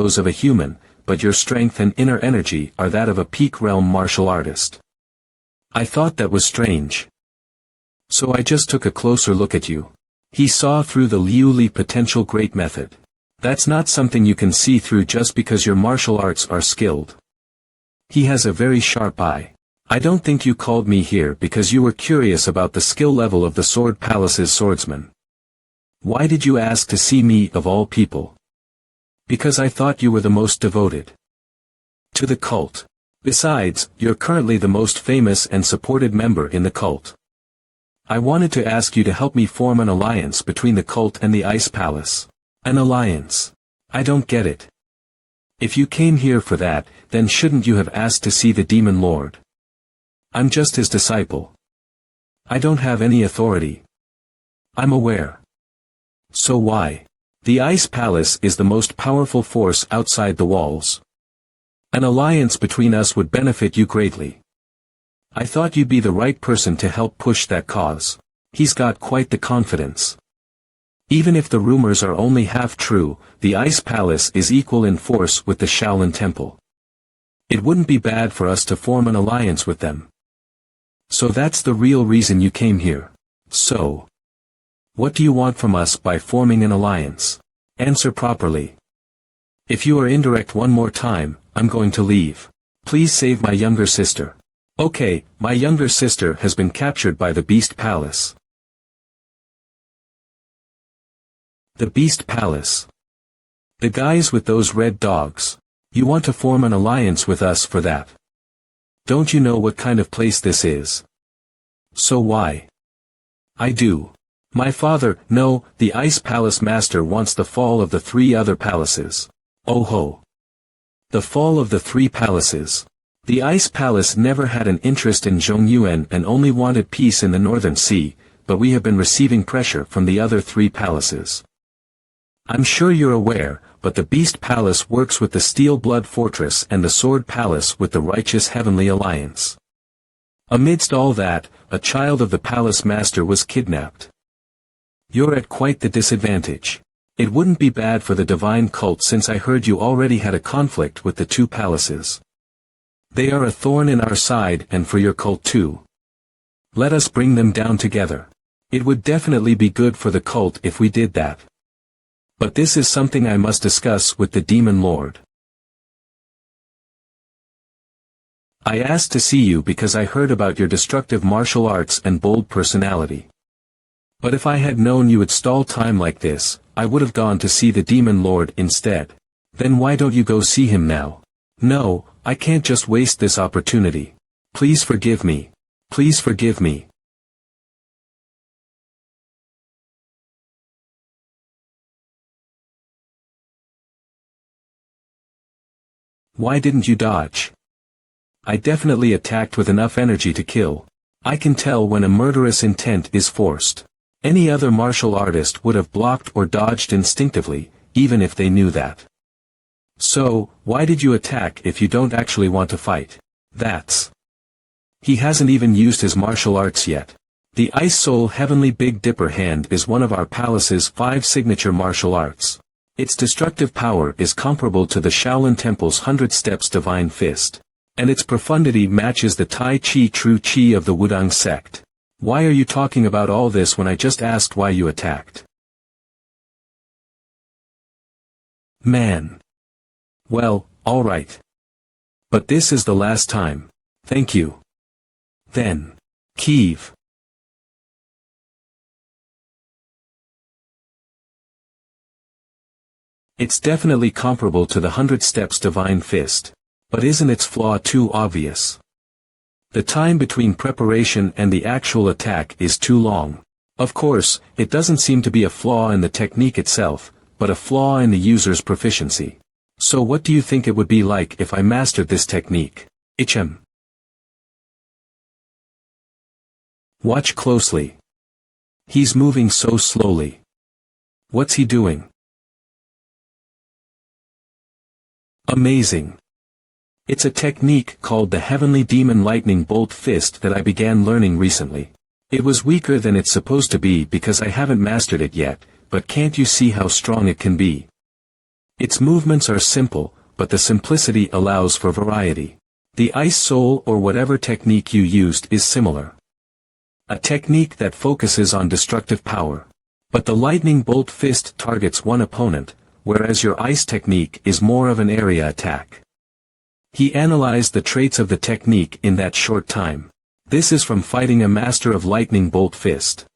those of a human, but your strength and inner energy are that of a peak realm martial artist. I thought that was strange. So I just took a closer look at you. He saw through the Liu Li potential great method. That's not something you can see through just because your martial arts are skilled. He has a very sharp eye. I don't think you called me here because you were curious about the skill level of the Sword Palace's swordsman. Why did you ask to see me of all people? Because I thought you were the most devoted to the cult. Besides, you're currently the most famous and supported member in the cult. I wanted to ask you to help me form an alliance between the cult and the Ice Palace. An alliance? I don't get it. If you came here for that, then shouldn't you have asked to see the Demon Lord? I'm just his disciple. I don't have any authority. I'm aware. So why? The Ice Palace is the most powerful force outside the walls. An alliance between us would benefit you greatly. I thought you'd be the right person to help push that cause. He's got quite the confidence. Even if the rumors are only half true, the Ice Palace is equal in force with the Shaolin Temple. It wouldn't be bad for us to form an alliance with them. So that's the real reason you came here. So, what do you want from us by forming an alliance? Answer properly. If you are indirect one more time, I'm going to leave. Please save my younger sister. Okay, my younger sister has been captured by the Beast Palace. The Beast Palace. The guys with those red dogs. You want to form an alliance with us for that? Don't you know what kind of place this is? So why? I do. My father, no, the Ice Palace Master wants the fall of the 3 other palaces. Oh ho. The fall of the 3 palaces. The Ice Palace never had an interest in Zhongyuan and only wanted peace in the Northern Sea, but we have been receiving pressure from the other 3 palaces. I'm sure you're aware, but the Beast Palace works with the Steel Blood Fortress and the Sword Palace with the Righteous Heavenly Alliance. Amidst all that, a child of the Palace Master was kidnapped. You're at quite the disadvantage. It wouldn't be bad for the divine cult since I heard you already had a conflict with the 2 palaces. They are a thorn in our side and for your cult too. Let us bring them down together. It would definitely be good for the cult if we did that. But this is something I must discuss with the Demon Lord. I asked to see you because I heard about your destructive martial arts and bold personality. But if I had known you would stall time like this, I would have gone to see the Demon Lord instead. Then why don't you go see him now? No, I can't just waste this opportunity. Please forgive me. Please forgive me. Why didn't you dodge? I definitely attacked with enough energy to kill. I can tell when a murderous intent is forced. Any other martial artist would have blocked or dodged instinctively, even if they knew that. So, why did you attack if you don't actually want to fight? That's... He hasn't even used his martial arts yet. The Ice Soul Heavenly Big Dipper Hand is one of our palace's 5 signature martial arts. Its destructive power is comparable to the Shaolin Temple's 100 Steps Divine Fist. And its profundity matches the Tai Chi True Chi of the Wudang sect. Why are you talking about all this when I just asked why you attacked? Man. Well, alright. But this is the last time. Thank you. Then. Kiev. It's definitely comparable to the 100 Steps Divine Fist. But isn't its flaw too obvious? The time between preparation and the actual attack is too long. Of course, it doesn't seem to be a flaw in the technique itself, but a flaw in the user's proficiency. So what do you think it would be like if I mastered this technique? Ichem. Watch closely. He's moving so slowly. What's he doing? Amazing. It's a technique called the Heavenly Demon Lightning Bolt Fist that I began learning recently. It was weaker than it's supposed to be because I haven't mastered it yet, but can't you see how strong it can be? Its movements are simple, but the simplicity allows for variety. The ice soul or whatever technique you used is similar. A technique that focuses on destructive power. But the lightning bolt fist targets one opponent, whereas your ice technique is more of an area attack. He analyzed the traits of the technique in that short time. This is from fighting a master of lightning bolt fist.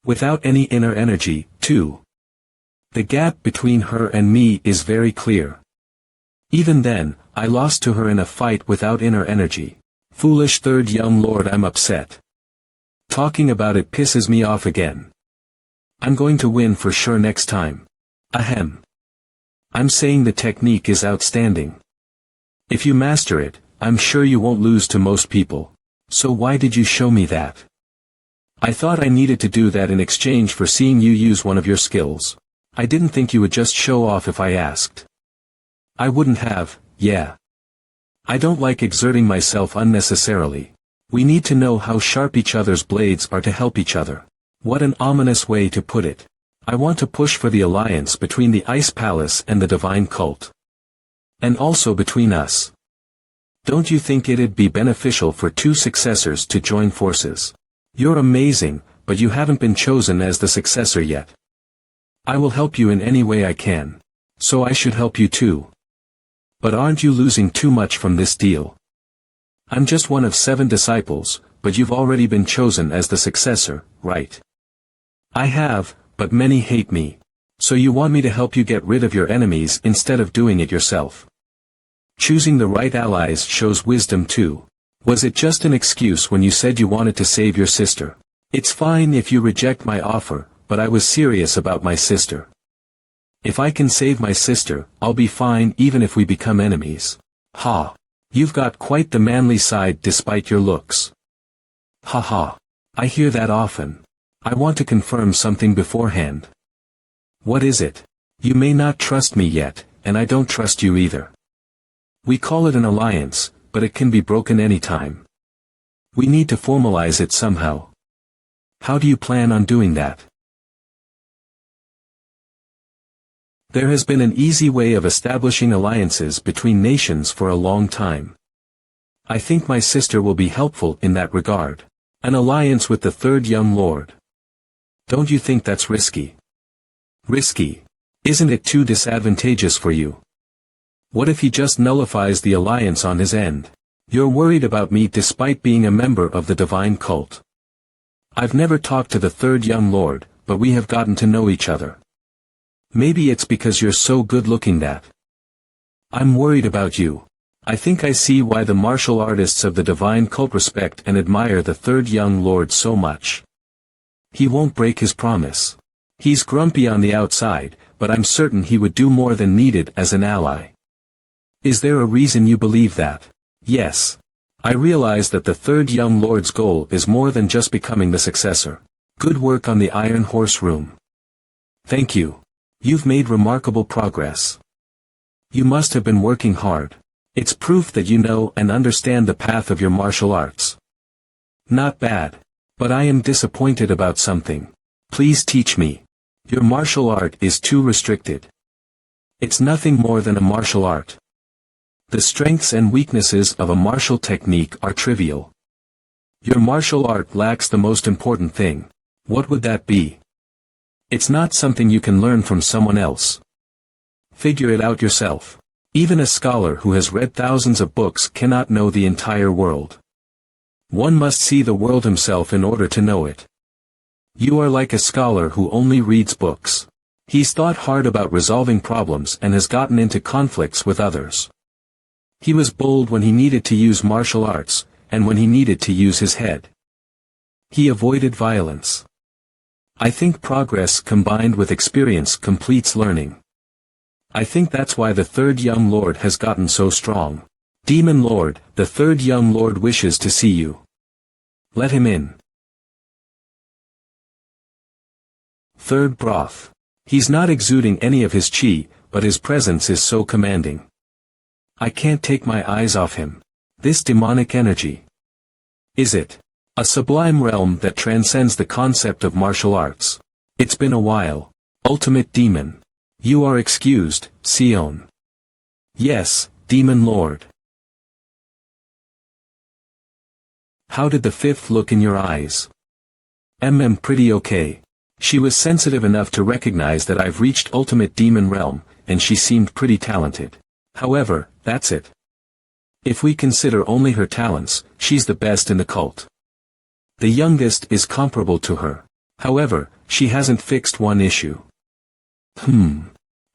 Without any inner energy, too. The gap between her and me is very clear. Even then, I lost to her in a fight without inner energy. Foolish third young lord, I'm upset. Talking about it pisses me off again. I'm going to win for sure next time. Ahem. I'm saying the technique is outstanding. If you master it, I'm sure you won't lose to most people. So why did you show me that? I thought I needed to do that in exchange for seeing you use one of your skills. I didn't think you would just show off if I asked. I wouldn't have, yeah. I don't like exerting myself unnecessarily. We need to know how sharp each other's blades are to help each other. What an ominous way to put it. I want to push for the alliance between the Ice Palace and the Divine Cult. And also between us. Don't you think it'd be beneficial for two successors to join forces? You're amazing, but you haven't been chosen as the successor yet. I will help you in any way I can. So I should help you too. But aren't you losing too much from this deal? I'm just one of 7 disciples, but you've already been chosen as the successor, right? I have, but many hate me. So you want me to help you get rid of your enemies instead of doing it yourself. Choosing the right allies shows wisdom too. Was it just an excuse when you said you wanted to save your sister? It's fine if you reject my offer, but I was serious about my sister. If I can save my sister, I'll be fine even if we become enemies. Ha! You've got quite the manly side despite your looks. Ha ha. I hear that often. I want to confirm something beforehand. What is it? You may not trust me yet, and I don't trust you either. We call it an alliance, but it can be broken anytime. We need to formalize it somehow. How do you plan on doing that? There has been an easy way of establishing alliances between nations for a long time. I think my sister will be helpful in that regard. An alliance with the third young lord. Don't you think that's risky? Risky? Isn't it too disadvantageous for you? What if he just nullifies the alliance on his end? You're worried about me despite being a member of the divine cult. I've never talked to the third young lord, but we have gotten to know each other. Maybe it's because you're so good-looking that. I'm worried about you. I think I see why the martial artists of the divine cult respect and admire the third young lord so much. He won't break his promise. He's grumpy on the outside, but I'm certain he would do more than needed as an ally. Is there a reason you believe that? Yes. I realize that the third young lord's goal is more than just becoming the successor. Good work on the Iron Horse Room. Thank you. You've made remarkable progress. You must have been working hard. It's proof that you know and understand the path of your martial arts. Not bad. But I am disappointed about something. Please teach me. Your martial art is too restricted. It's nothing more than a martial art. The strengths and weaknesses of a martial technique are trivial. Your martial art lacks the most important thing. What would that be? It's not something you can learn from someone else. Figure it out yourself. Even a scholar who has read thousands of books cannot know the entire world. One must see the world himself in order to know it. You are like a scholar who only reads books. He's thought hard about resolving problems and has gotten into conflicts with others. He was bold when he needed to use martial arts, and when he needed to use his head. He avoided violence. I think progress combined with experience completes learning. I think that's why the third young lord has gotten so strong. Demon Lord, the third young lord wishes to see you. Let him in. Third Broth. He's not exuding any of his chi, but his presence is so commanding. I can't take my eyes off him. This demonic energy. Is it a sublime realm that transcends the concept of martial arts? It's been a while. Ultimate demon. You are excused, Sion. Yes, Demon Lord. How did the fifth look in your eyes? Pretty okay. She was sensitive enough to recognize that I've reached ultimate demon realm, and she seemed pretty talented. However, that's it. If we consider only her talents, she's the best in the cult. The youngest is comparable to her. However, she hasn't fixed one issue.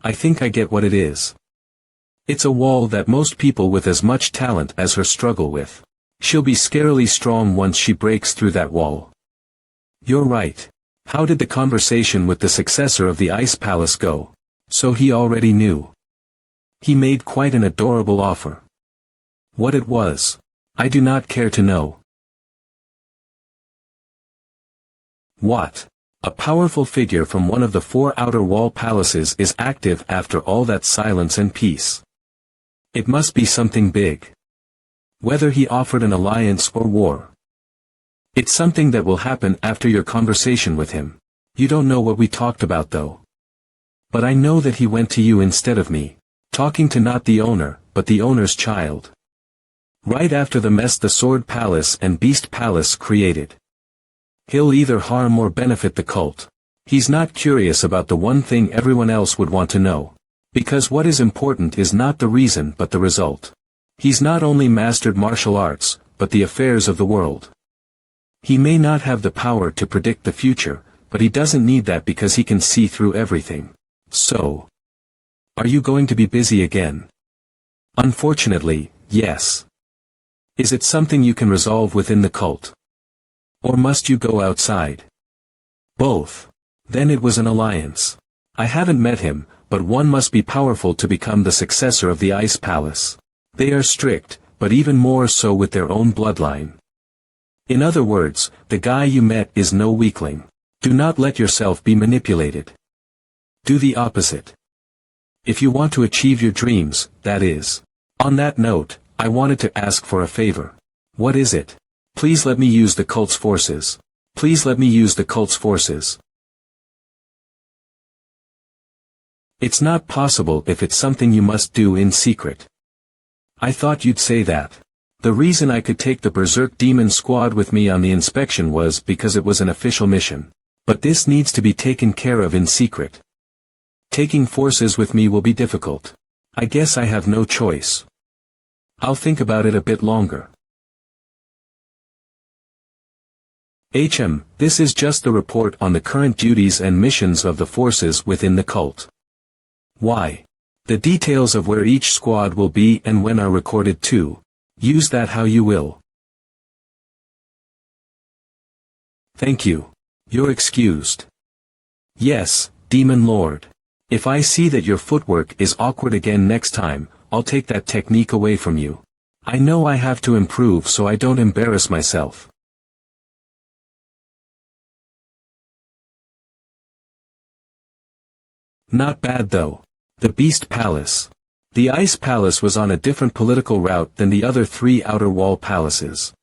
I think I get what it is. It's a wall that most people with as much talent as her struggle with. She'll be scarily strong once she breaks through that wall. You're right. How did the conversation with the successor of the Ice Palace go? So he already knew. He made quite an adorable offer. What it was, I do not care to know. What? A powerful figure from one of the 4 outer wall palaces is active after all that silence and peace. It must be something big. Whether he offered an alliance or war. It's something that will happen after your conversation with him. You don't know what we talked about though. But I know that he went to you instead of me, talking to not the owner, but the owner's child. Right after the mess the Sword Palace and Beast Palace created. He'll either harm or benefit the cult. He's not curious about the one thing everyone else would want to know. Because what is important is not the reason but the result. He's not only mastered martial arts, but the affairs of the world. He may not have the power to predict the future, but he doesn't need that because he can see through everything. So, are you going to be busy again? Unfortunately, yes. Is it something you can resolve within the cult? Or must you go outside? Both. Then it was an alliance. I haven't met him, but one must be powerful to become the successor of the Ice Palace. They are strict, but even more so with their own bloodline. In other words, the guy you met is no weakling. Do not let yourself be manipulated. Do the opposite. If you want to achieve your dreams, that is. On that note, I wanted to ask for a favor. What is it? Please let me use the cult's forces. Please let me use the cult's forces. It's not possible if it's something you must do in secret. I thought you'd say that. The reason I could take the Berserk Demon Squad with me on the inspection was because it was an official mission. But this needs to be taken care of in secret. Taking forces with me will be difficult. I guess I have no choice. I'll think about it a bit longer. This is just the report on the current duties and missions of the forces within the cult. Why? The details of where each squad will be and when are recorded too. Use that how you will. Thank you. You're excused. Yes, Demon Lord. If I see that your footwork is awkward again next time, I'll take that technique away from you. I know I have to improve so I don't embarrass myself. Not bad though. The Beast Palace. The Ice Palace was on a different political route than the other 3 outer wall palaces.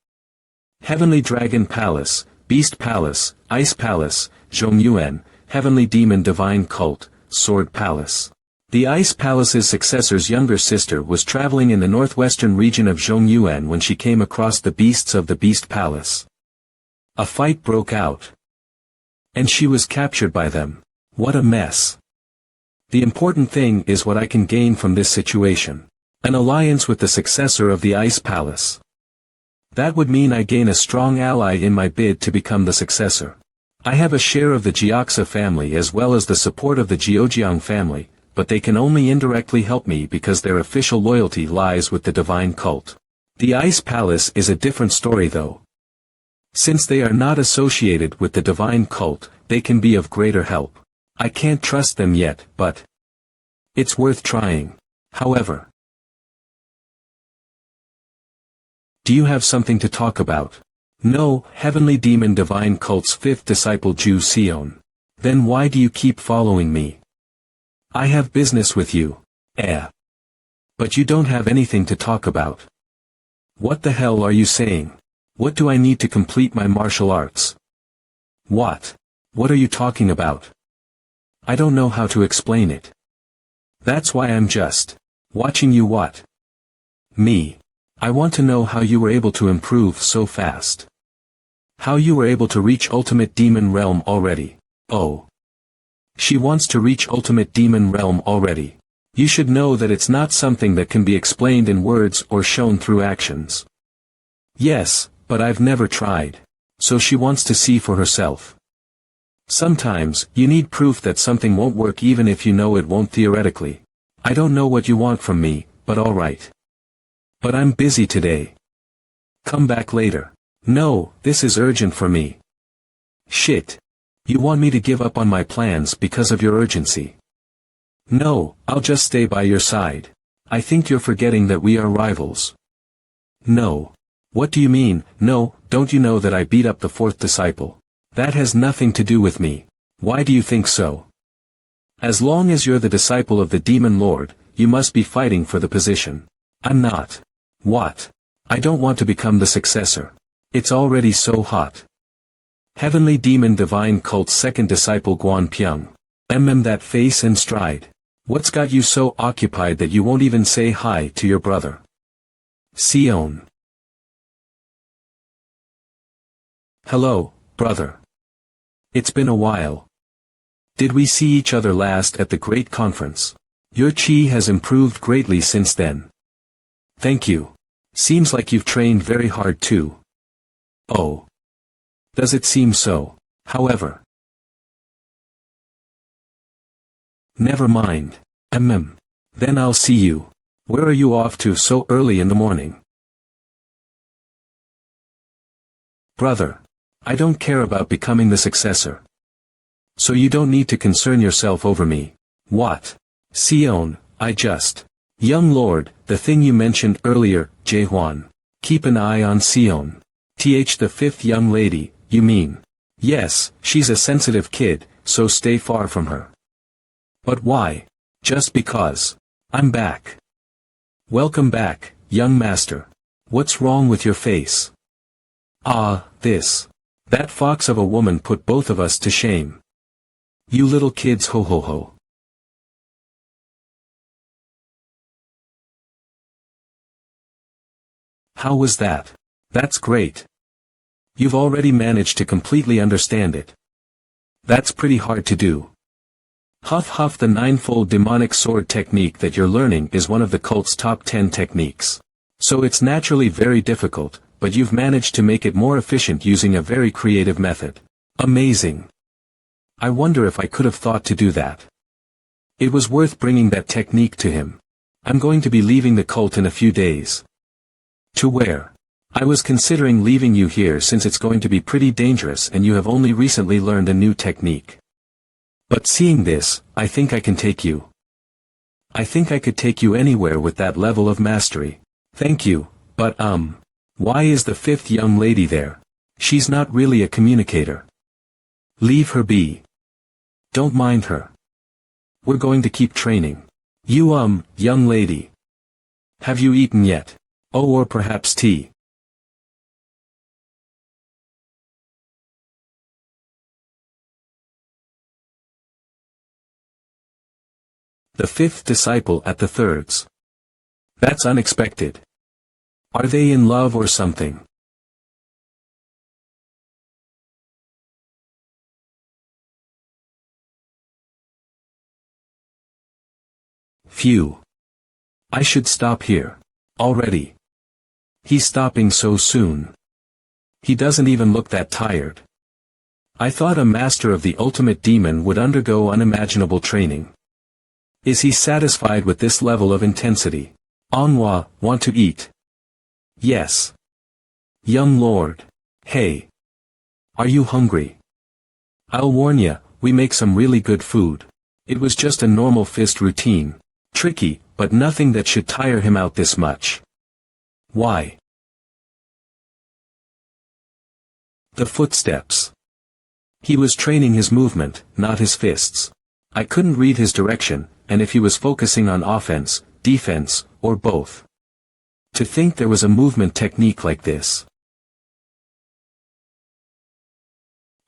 Heavenly Dragon Palace, Beast Palace, Ice Palace, Zhongyuan, Heavenly Demon Divine Cult, Sword Palace. The Ice Palace's successor's younger sister was traveling in the northwestern region of Zhongyuan when she came across the beasts of the Beast Palace. A fight broke out. And she was captured by them. What a mess. The important thing is what I can gain from this situation. An alliance with the successor of the Ice Palace. That would mean I gain a strong ally in my bid to become the successor. I have a share of the Jiaxa family as well as the support of the Jiujiang family, but they can only indirectly help me because their official loyalty lies with the divine cult. The Ice Palace is a different story though. Since they are not associated with the divine cult, they can be of greater help. I can't trust them yet, but it's worth trying. However, do you have something to talk about? No, Heavenly Demon Divine Cult's 5th disciple Ju Sion. Then why do you keep following me? I have business with you. But you don't have anything to talk about. What the hell are you saying? What do I need to complete my martial arts? What? What are you talking about? I don't know how to explain it. That's why I'm just watching you. What? Me. I want to know how you were able to improve so fast. How you were able to reach ultimate demon realm already. Oh. She wants to reach ultimate demon realm already. You should know that it's not something that can be explained in words or shown through actions. Yes, but I've never tried. So she wants to see for herself. Sometimes, you need proof that something won't work even if you know it won't theoretically. I don't know what you want from me, but alright. But I'm busy today. Come back later. No, this is urgent for me. Shit. You want me to give up on my plans because of your urgency? No, I'll just stay by your side. I think you're forgetting that we are rivals. No. What do you mean? No, don't you know that I beat up the fourth disciple? That has nothing to do with me. Why do you think so? As long as you're the disciple of the Demon Lord, you must be fighting for the position. I'm not. What? I don't want to become the successor. It's already so hot. Heavenly Demon Divine Cult's second disciple Guan Pyong. That face and stride. What's got you so occupied that you won't even say hi to your brother? Sion. Hello, brother. It's been a while. Did we see each other last at the great conference? Your chi has improved greatly since then. Thank you. Seems like you've trained very hard too. Oh. Does it seem so, however? Never mind. Then I'll see you. Where are you off to so early in the morning? Brother. I don't care about becoming the successor. So you don't need to concern yourself over me. What? Sion, I just. Young lord, the thing you mentioned earlier, Jaehuan. Keep an eye on Sion. The fifth young lady, you mean? Yes, she's a sensitive kid, so stay far from her. But why? Just because. I'm back. Welcome back, young master. What's wrong with your face? Ah, this. That fox of a woman put both of us to shame. You little kids, ho ho ho. How was that? That's great. You've already managed to completely understand it. That's pretty hard to do. Huff huff, the ninefold demonic sword technique that you're learning is one of the cult's top 10 techniques. So it's naturally very difficult, but you've managed to make it more efficient using a very creative method. Amazing. I wonder if I could have thought to do that. It was worth bringing that technique to him. I'm going to be leaving the cult in a few days. To where? I was considering leaving you here since it's going to be pretty dangerous and you have only recently learned a new technique. But seeing this, I think I can take you. I think I could take you anywhere with that level of mastery. Thank you, but why is the fifth young lady there? She's not really a communicator. Leave her be. Don't mind her. We're going to keep training. You young lady. Have you eaten yet? Oh, or perhaps tea. The fifth disciple at the thirds. That's unexpected. Are they in love or something? Phew. I should stop here. Already. He's stopping so soon. He doesn't even look that tired. I thought a master of the ultimate demon would undergo unimaginable training. Is he satisfied with this level of intensity? MANHWA, want to eat? Yes. Young lord. Hey. Are you hungry? I'll warn ya, we make some really good food. It was just a normal fist routine. Tricky, but nothing that should tire him out this much. Why? The footsteps. He was training his movement, not his fists. I couldn't read his direction, and if he was focusing on offense, defense, or both. To think there was a movement technique like this.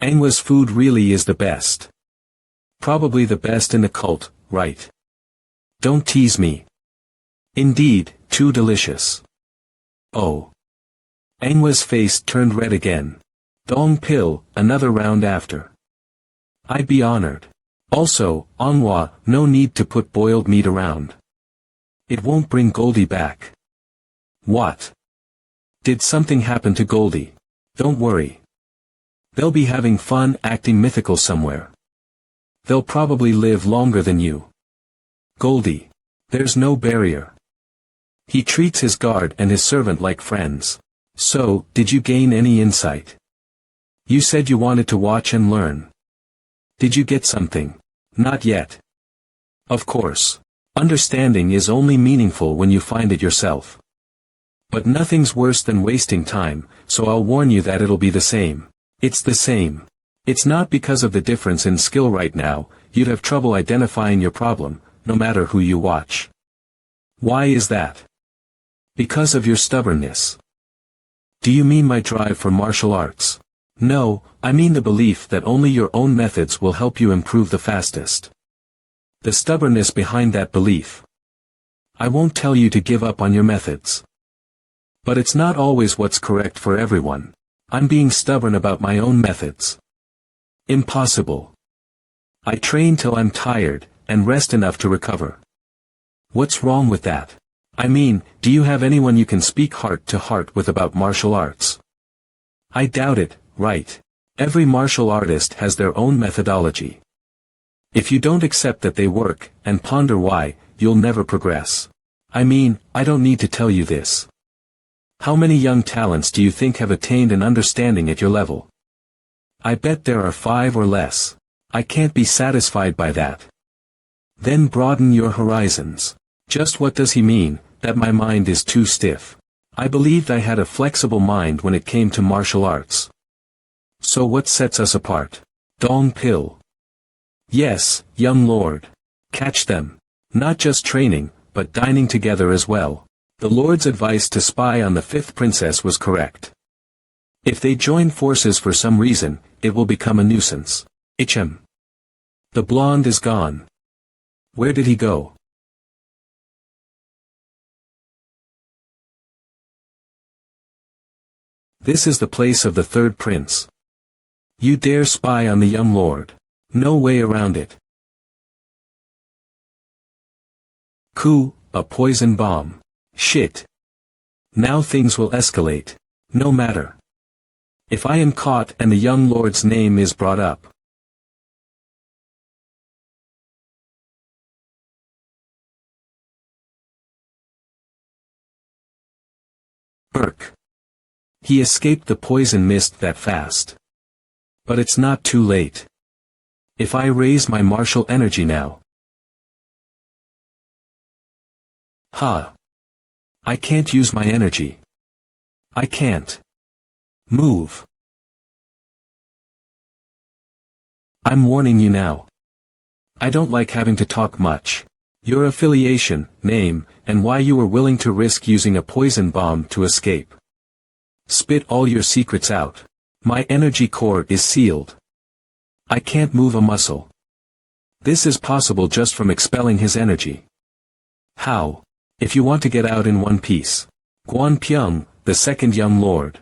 MANHWA's food really is the best. Probably the best in the cult, right? Don't tease me. Indeed, too delicious. Oh. MANHWA's face turned red again. Dong pill, another round after. I'd be honored. Also, MANHWA, no need to put boiled meat around. It won't bring Goldie back. What? Did something happen to Goldie? Don't worry. They'll be having fun acting mythical somewhere. They'll probably live longer than you. Goldie. There's no barrier. He treats his guard and his servant like friends. So, did you gain any insight? You said you wanted to watch and learn. Did you get something? Not yet. Of course. Understanding is only meaningful when you find it yourself. But nothing's worse than wasting time, so I'll warn you that it'll be the same. It's the same. It's not because of the difference in skill right now, you'd have trouble identifying your problem, no matter who you watch. Why is that? Because of your stubbornness. Do you mean my drive for martial arts? No, I mean the belief that only your own methods will help you improve the fastest. The stubbornness behind that belief. I won't tell you to give up on your methods. But it's not always what's correct for everyone. I'm being stubborn about my own methods. Impossible. I train till I'm tired, and rest enough to recover. What's wrong with that? I mean, do you have anyone you can speak heart to heart with about martial arts? I doubt it, right? Every martial artist has their own methodology. If you don't accept that they work, and ponder why, you'll never progress. I mean, I don't need to tell you this. How many young talents do you think have attained an understanding at your level? I bet there are 5 or less. I can't be satisfied by that. Then broaden your horizons. Just what does he mean, that my mind is too stiff? I believed I had a flexible mind when it came to martial arts. So what sets us apart? Dong pill. Yes, young lord. Catch them. Not just training, but dining together as well. The Lord's advice to spy on the 5th princess was correct. If they join forces for some reason, it will become a nuisance. The blonde is gone. Where did he go? This is the place of the 3rd prince. You dare spy on the young lord. No way around it. Coup, a poison bomb. Shit. Now things will escalate. No matter. If I am caught and the young lord's name is brought up. Burke. He escaped the poison mist that fast. But it's not too late. If I raise my martial energy now. Ha. I can't use my energy. I can't. Move. I'm warning you now. I don't like having to talk much. Your affiliation, name, and why you were willing to risk using a poison bomb to escape. Spit all your secrets out. My energy core is sealed. I can't move a muscle. This is possible just from expelling his energy. How? If you want to get out in one piece. Guan Pyong, the 2nd young lord.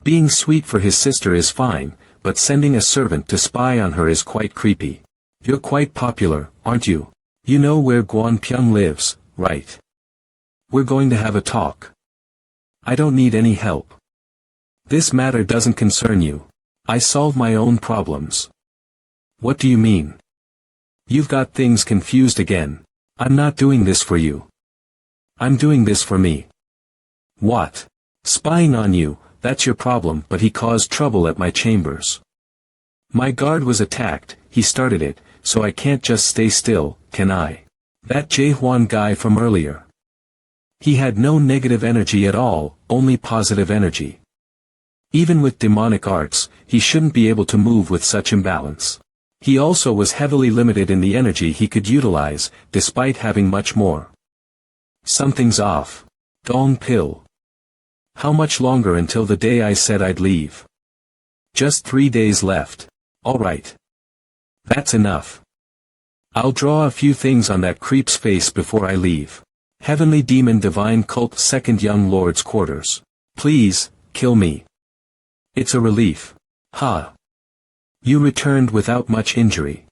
Being sweet for his sister is fine, but sending a servant to spy on her is quite creepy. You're quite popular, aren't you? You know where Guan Pyong lives, right? We're going to have a talk. I don't need any help. This matter doesn't concern you. I solve my own problems. What do you mean? You've got things confused again. I'm not doing this for you. I'm doing this for me. What? Spying on you, that's your problem, but he caused trouble at my chambers. My guard was attacked, he started it, so I can't just stay still, can I? That Jaehuan guy from earlier. He had no negative energy at all, only positive energy. Even with demonic arts, he shouldn't be able to move with such imbalance. He also was heavily limited in the energy he could utilize, despite having much more. Something's off. Dong pill. How much longer until the day I said I'd leave? Just 3 days left. All right. That's enough. I'll draw a few things on that creep's face before I leave. Heavenly Demon Divine Cult Second Young Lord's Quarters. Please, kill me. It's a relief. Ha. You returned without much injury.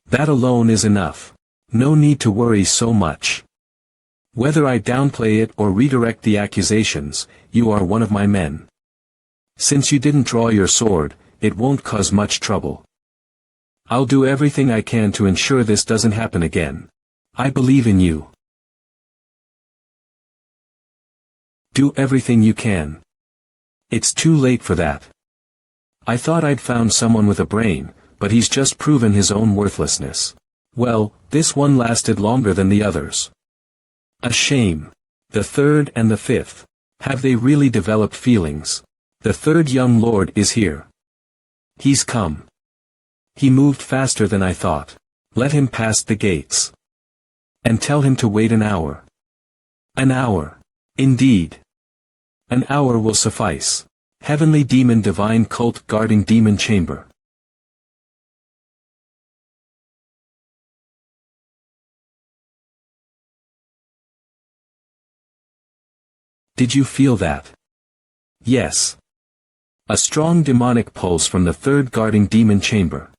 That alone is enough. No need to worry so much. Whether I downplay it or redirect the accusations, you are one of my men. Since you didn't draw your sword, it won't cause much trouble. I'll do everything I can to ensure this doesn't happen again. I believe in you. Do everything you can. It's too late for that. I thought I'd found someone with a brain, but he's just proven his own worthlessness. Well, this one lasted longer than the others. A shame. The third and the fifth. Have they really developed feelings? The third young lord is here. He's come. He moved faster than I thought. Let him pass the gates. And tell him to wait an hour. An hour. Indeed. An hour will suffice. Heavenly Demon Divine Cult Guarding Demon Chamber. Did you feel that? Yes. A strong demonic pulse from the third guarding demon chamber.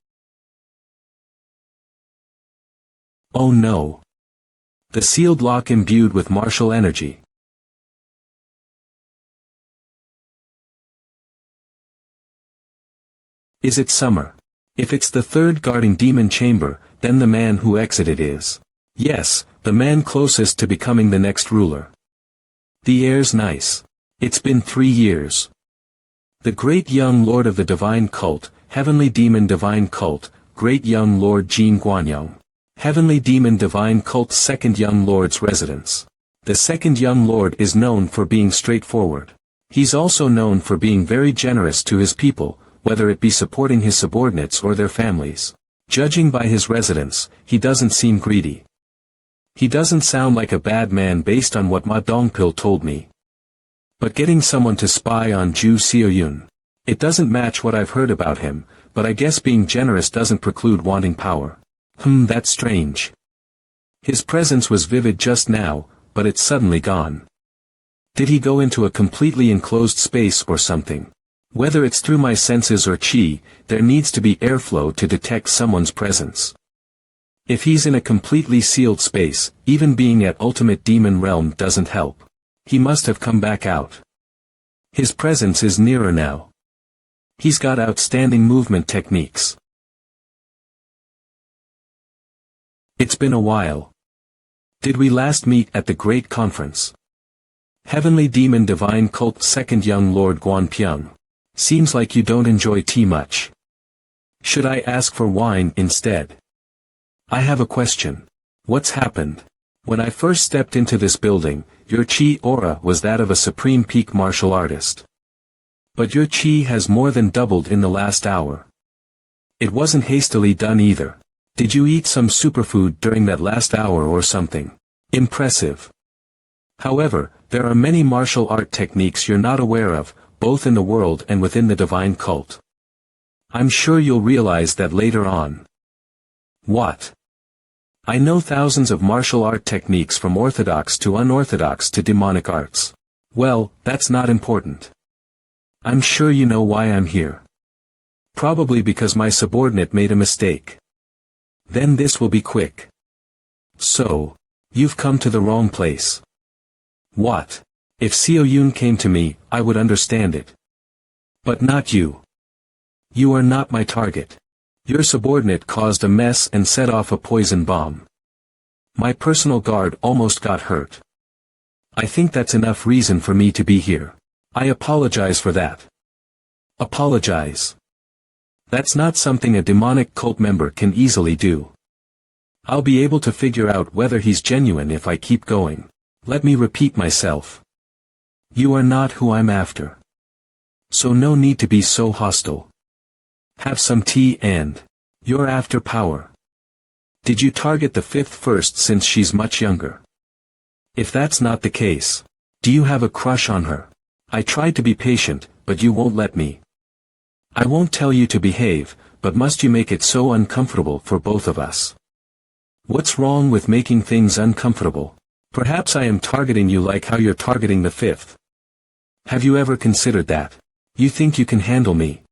Oh no. The sealed lock imbued with martial energy. Is it summer? If it's the third guarding demon chamber, then the man who exited is. Yes, the man closest to becoming the next ruler. The air's nice. It's been 3 years. The great young lord of the divine cult, Heavenly Demon Divine Cult, Great Young Lord Jin Guanyang. Heavenly Demon Divine Cult's second young lord's residence. The second young lord is known for being straightforward. He's also known for being very generous to his people, whether it be supporting his subordinates or their families. Judging by his residence, he doesn't seem greedy. He doesn't sound like a bad man based on what Ma Dongpil told me. But getting someone to spy on Ju Xiaoyun. It doesn't match what I've heard about him, but I guess being generous doesn't preclude wanting power. That's strange. His presence was vivid just now, but it's suddenly gone. Did he go into a completely enclosed space or something? Whether it's through my senses or qi, there needs to be airflow to detect someone's presence. If he's in a completely sealed space, even being at ultimate demon realm doesn't help. He must have come back out. His presence is nearer now. He's got outstanding movement techniques. It's been a while. Did we last meet at the Great Conference? Heavenly Demon Divine Cult Second Young Lord Guanpyong. Seems like you don't enjoy tea much. Should I ask for wine instead? I have a question. What's happened? When I first stepped into this building, your chi aura was that of a supreme peak martial artist. But your chi has more than doubled in the last hour. It wasn't hastily done either. Did you eat some superfood during that last hour or something? Impressive. However, there are many martial art techniques you're not aware of, both in the world and within the divine cult. I'm sure you'll realize that later on. What? I know thousands of martial art techniques from orthodox to unorthodox to demonic arts. Well, that's not important. I'm sure you know why I'm here. Probably because my subordinate made a mistake. Then this will be quick. So, you've come to the wrong place. What? If Xiaoyun came to me, I would understand it. But not you. You are not my target. Your subordinate caused a mess and set off a poison bomb. My personal guard almost got hurt. I think that's enough reason for me to be here. I apologize for that. Apologize. That's not something a demonic cult member can easily do. I'll be able to figure out whether he's genuine if I keep going. Let me repeat myself. You are not who I'm after. So no need to be so hostile. Have some tea and... You're after power. Did you target the fifth first since she's much younger? If that's not the case, do you have a crush on her? I tried to be patient, but you won't let me. I won't tell you to behave, but must you make it so uncomfortable for both of us? What's wrong with making things uncomfortable? Perhaps I am targeting you like how you're targeting the fifth. Have you ever considered that? You think you can handle me?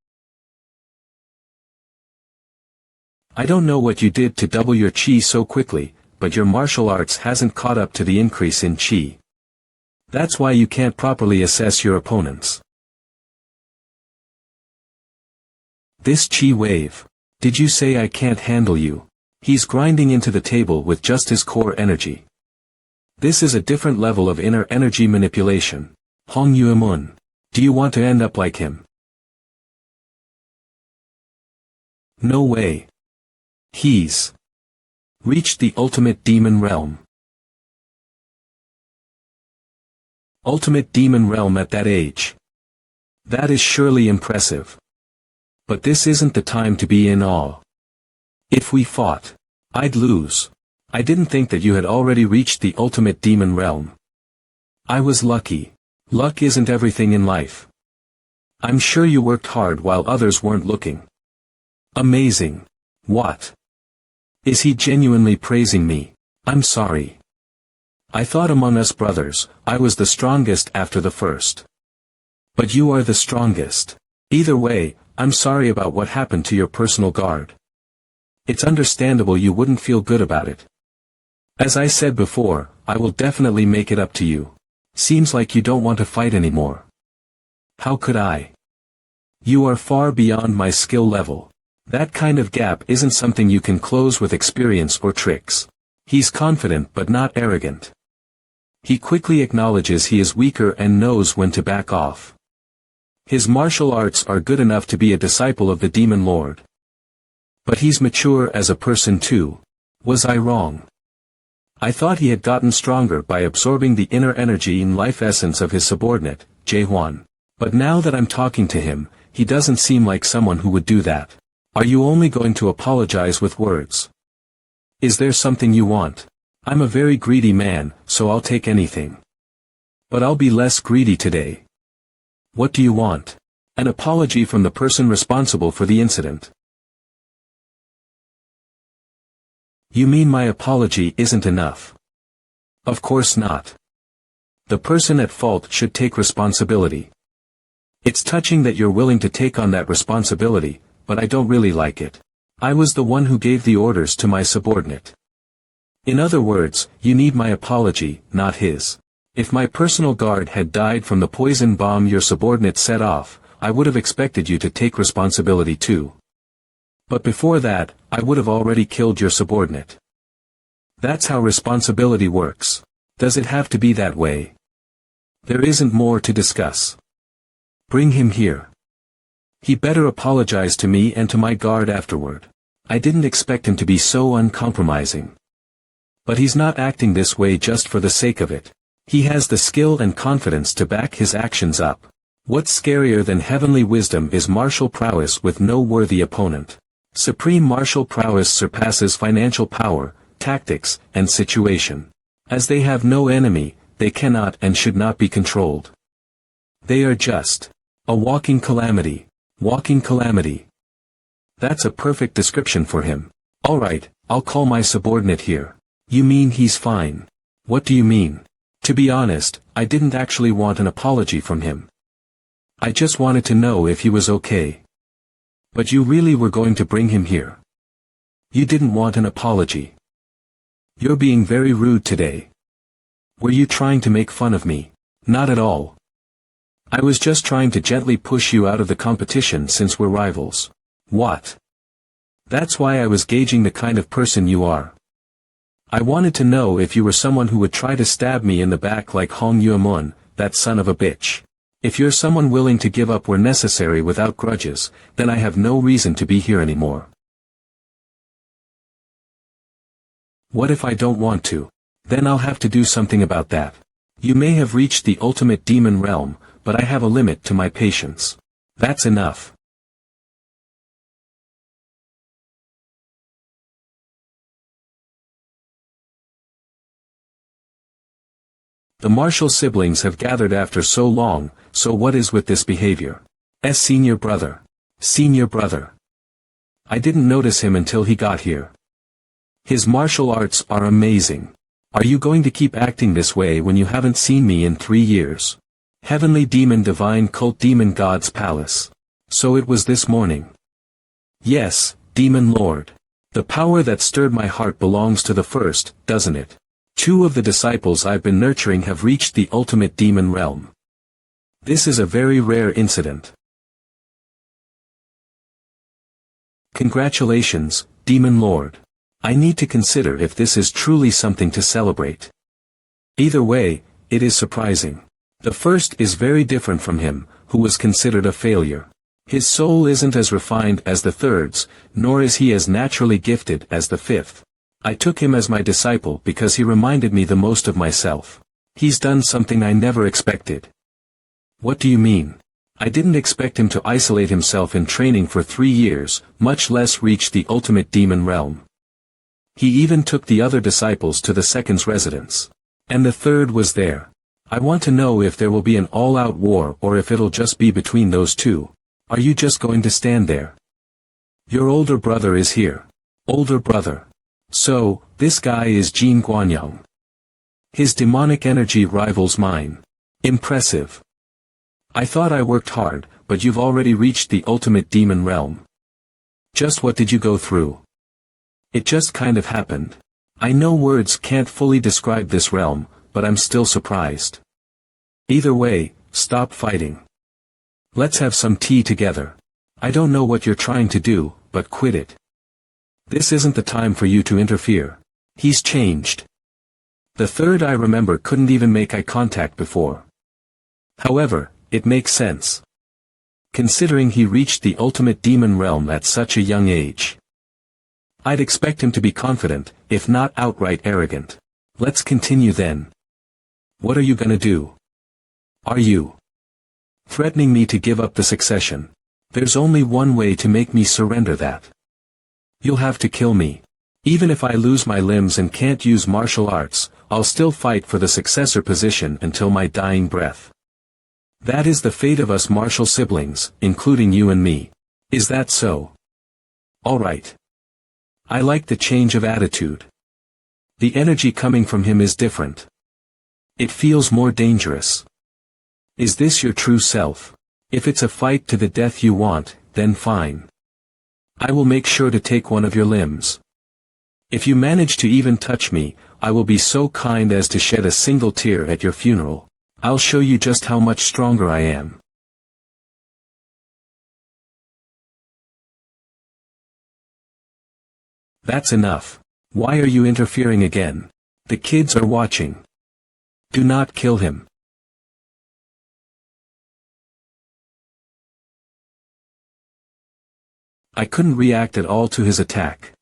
I don't know what you did to double your chi so quickly, but your martial arts hasn't caught up to the increase in chi. That's why you can't properly assess your opponents. This chi wave. Did you say I can't handle you? He's grinding into the table with just his core energy. This is a different level of inner energy manipulation. Hong Yuemun. Do you want to end up like him? No way. He's reached the ultimate demon realm. Ultimate demon realm at that age. That is surely impressive. But this isn't the time to be in awe. If we fought, I'd lose. I didn't think that you had already reached the ultimate demon realm. I was lucky. Luck isn't everything in life. I'm sure you worked hard while others weren't looking. Amazing. What? Is he genuinely praising me? I'm sorry. I thought among us brothers, I was the strongest after the first. But you are the strongest. Either way, I'm sorry about what happened to your personal guard. It's understandable you wouldn't feel good about it. As I said before, I will definitely make it up to you. Seems like you don't want to fight anymore. How could I? You are far beyond my skill level. That kind of gap isn't something you can close with experience or tricks. He's confident but not arrogant. He quickly acknowledges he is weaker and knows when to back off. His martial arts are good enough to be a disciple of the Demon Lord. But he's mature as a person too. Was I wrong? I thought he had gotten stronger by absorbing the inner energy and life essence of his subordinate, Jae-hwan. But now that I'm talking to him, he doesn't seem like someone who would do that. Are you only going to apologize with words? Is there something you want? I'm a very greedy man, so I'll take anything. But I'll be less greedy today. What do you want? An apology from the person responsible for the incident. You mean my apology isn't enough? Of course not. The person at fault should take responsibility. It's touching that you're willing to take on that responsibility, but I don't really like it. I was the one who gave the orders to my subordinate. In other words, you need my apology, not his. If my personal guard had died from the poison bomb your subordinate set off, I would have expected you to take responsibility too. But before that, I would have already killed your subordinate. That's how responsibility works. Does it have to be that way? There isn't more to discuss. Bring him here. He better apologize to me and to my guard afterward. I didn't expect him to be so uncompromising. But he's not acting this way just for the sake of it. He has the skill and confidence to back his actions up. What's scarier than heavenly wisdom is martial prowess with no worthy opponent. Supreme martial prowess surpasses financial power, tactics, and situation. As they have no enemy, they cannot and should not be controlled. They are just a walking calamity. Walking calamity. That's a perfect description for him. Alright, I'll call my subordinate here. You mean he's fine? What do you mean? To be honest, I didn't actually want an apology from him. I just wanted to know if he was okay. But you really were going to bring him here. You didn't want an apology. You're being very rude today. Were you trying to make fun of me? Not at all. I was just trying to gently push you out of the competition since we're rivals. What? That's why I was gauging the kind of person you are. I wanted to know if you were someone who would try to stab me in the back like Hong Yuemun, that son of a bitch. If you're someone willing to give up where necessary without grudges, then I have no reason to be here anymore. What if I don't want to? Then I'll have to do something about that. You may have reached the ultimate demon realm, but I have a limit to my patience. That's enough. The Marshall siblings have gathered after so long, so what is with this behavior? Senior brother. Senior brother. I didn't notice him until he got here. His martial arts are amazing. Are you going to keep acting this way when you haven't seen me in 3 years? Heavenly Demon Divine Cult Demon God's Palace. So it was this morning. Yes, Demon Lord. The power that stirred my heart belongs to the first, doesn't it? 2 of the disciples I've been nurturing have reached the ultimate demon realm. This is a very rare incident. Congratulations, Demon Lord. I need to consider if this is truly something to celebrate. Either way, it is surprising. The first is very different from him, who was considered a failure. His soul isn't as refined as the third's, nor is he as naturally gifted as the fifth. I took him as my disciple because he reminded me the most of myself. He's done something I never expected. What do you mean? I didn't expect him to isolate himself in training for 3 years, much less reach the ultimate demon realm. He even took the other disciples to the second's residence. And the third was there. I want to know if there will be an all-out war or if it'll just be between those 2. Are you just going to stand there? Your older brother is here. Older brother. So, this guy is Jin Guanyang. His demonic energy rivals mine. Impressive. I thought I worked hard, but you've already reached the ultimate demon realm. Just what did you go through? It just kind of happened. I know words can't fully describe this realm, but I'm still surprised. Either way, stop fighting. Let's have some tea together. I don't know what you're trying to do, but quit it. This isn't the time for you to interfere. He's changed. The third I remember couldn't even make eye contact before. However, it makes sense. Considering he reached the ultimate demon realm at such a young age. I'd expect him to be confident, if not outright arrogant. Let's continue then. What are you gonna do? Are you threatening me to give up the succession? There's only one way to make me surrender that. You'll have to kill me. Even if I lose my limbs and can't use martial arts, I'll still fight for the successor position until my dying breath. That is the fate of us martial siblings, including you and me. Is that so? Alright. I like the change of attitude. The energy coming from him is different. It feels more dangerous. Is this your true self? If it's a fight to the death you want, then fine. I will make sure to take one of your limbs. If you manage to even touch me, I will be so kind as to shed a single tear at your funeral. I'll show you just how much stronger I am. That's enough. Why are you interfering again? The kids are watching. Do not kill him. I couldn't react at all to his attack.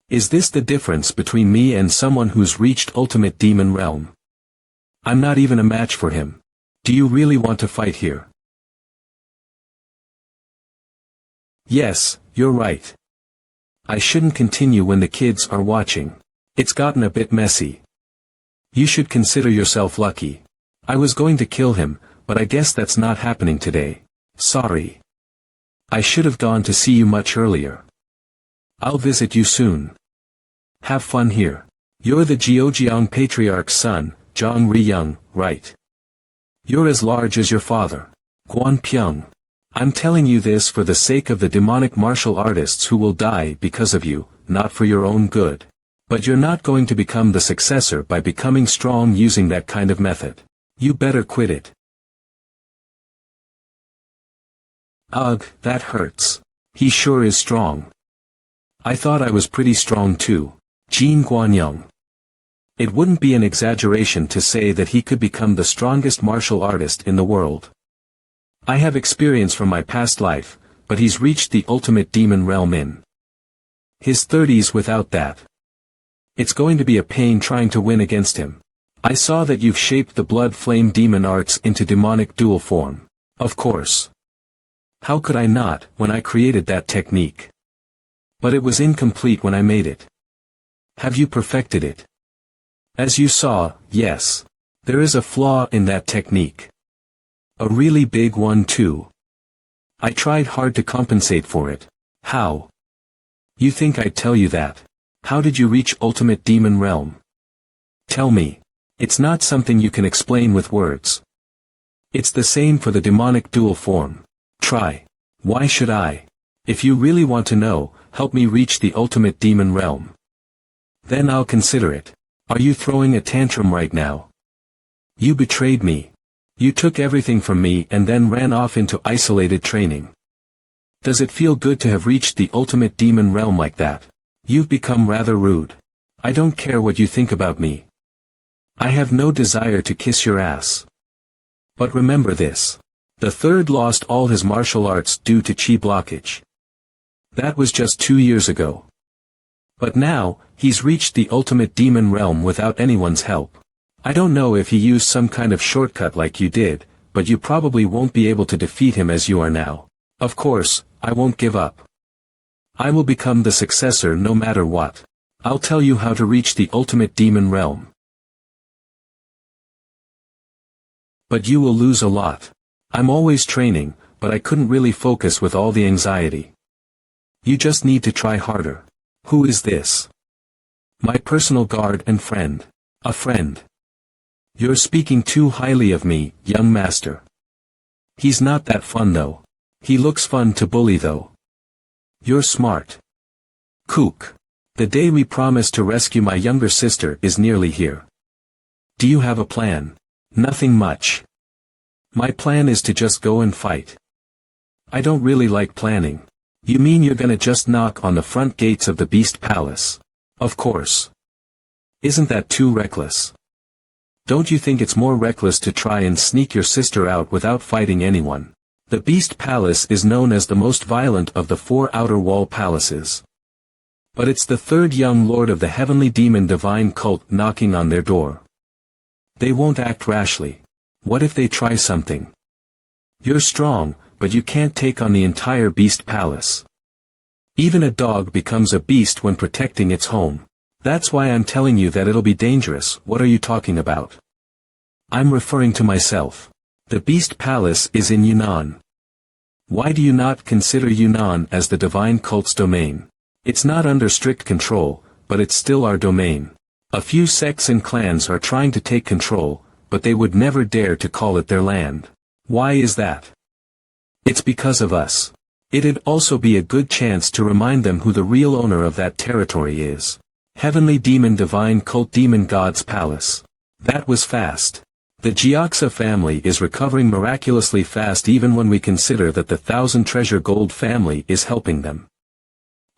Is this the difference between me and someone who's reached ultimate demon realm? I'm not even a match for him. Do you really want to fight here? Yes, you're right. I shouldn't continue when the kids are watching. It's gotten a bit messy. You should consider yourself lucky. I was going to kill him, but I guess that's not happening today. Sorry. I should have gone to see you much earlier. I'll visit you soon. Have fun here. You're the Jiujiang Patriarch's son, Zhang Riyang, right? You're as large as your father. Guan Pyong. I'm telling you this for the sake of the demonic martial artists who will die because of you, not for your own good. But you're not going to become the successor by becoming strong using that kind of method. You better quit it. Ugh, that hurts. He sure is strong. I thought I was pretty strong too. Jin Guanyang. It wouldn't be an exaggeration to say that he could become the strongest martial artist in the world. I have experience from my past life, but he's reached the ultimate demon realm in his 30s without that. It's going to be a pain trying to win against him. I saw that you've shaped the blood flame demon arts into demonic dual form. Of course. How could I not, when I created that technique? But it was incomplete when I made it. Have you perfected it? As you saw, yes. There is a flaw in that technique. A really big one too. I tried hard to compensate for it. How? You think I'd tell you that? How did you reach ultimate demon realm? Tell me. It's not something you can explain with words. It's the same for the demonic dual form. Try. Why should I? If you really want to know, help me reach the ultimate demon realm. Then I'll consider it. Are you throwing a tantrum right now? You betrayed me. You took everything from me and then ran off into isolated training. Does it feel good to have reached the ultimate demon realm like that? You've become rather rude. I don't care what you think about me. I have no desire to kiss your ass. But remember this. The third lost all his martial arts due to chi blockage. That was just 2 years ago. But now, he's reached the ultimate demon realm without anyone's help. I don't know if he used some kind of shortcut like you did, but you probably won't be able to defeat him as you are now. Of course, I won't give up. I will become the successor no matter what. I'll tell you how to reach the ultimate demon realm. But you will lose a lot. I'm always training, but I couldn't really focus with all the anxiety. You just need to try harder. Who is this? My personal guard and friend. A friend. You're speaking too highly of me, young master. He's not that fun though. He looks fun to bully though. You're smart. Kook. The day we promised to rescue my younger sister is nearly here. Do you have a plan? Nothing much. My plan is to just go and fight. I don't really like planning. You mean you're gonna just knock on the front gates of the Beast Palace? Of course. Isn't that too reckless? Don't you think it's more reckless to try and sneak your sister out without fighting anyone? The Beast Palace is known as the most violent of the 4 outer wall palaces. But it's the third young lord of the heavenly demon divine cult knocking on their door. They won't act rashly. What if they try something? You're strong, but you can't take on the entire Beast Palace. Even a dog becomes a beast when protecting its home. That's why I'm telling you that it'll be dangerous. What are you talking about? I'm referring to myself. The Beast Palace is in Yunnan. Why do you not consider Yunnan as the divine cult's domain? It's not under strict control, but it's still our domain. A few sects and clans are trying to take control, but they would never dare to call it their land. Why is that? It's because of us. It'd also be a good chance to remind them who the real owner of that territory is. Heavenly Demon Divine Cult Demon God's Palace. That was fast. The Jiaxa family is recovering miraculously fast even when we consider that the 1,000 Treasure Gold family is helping them.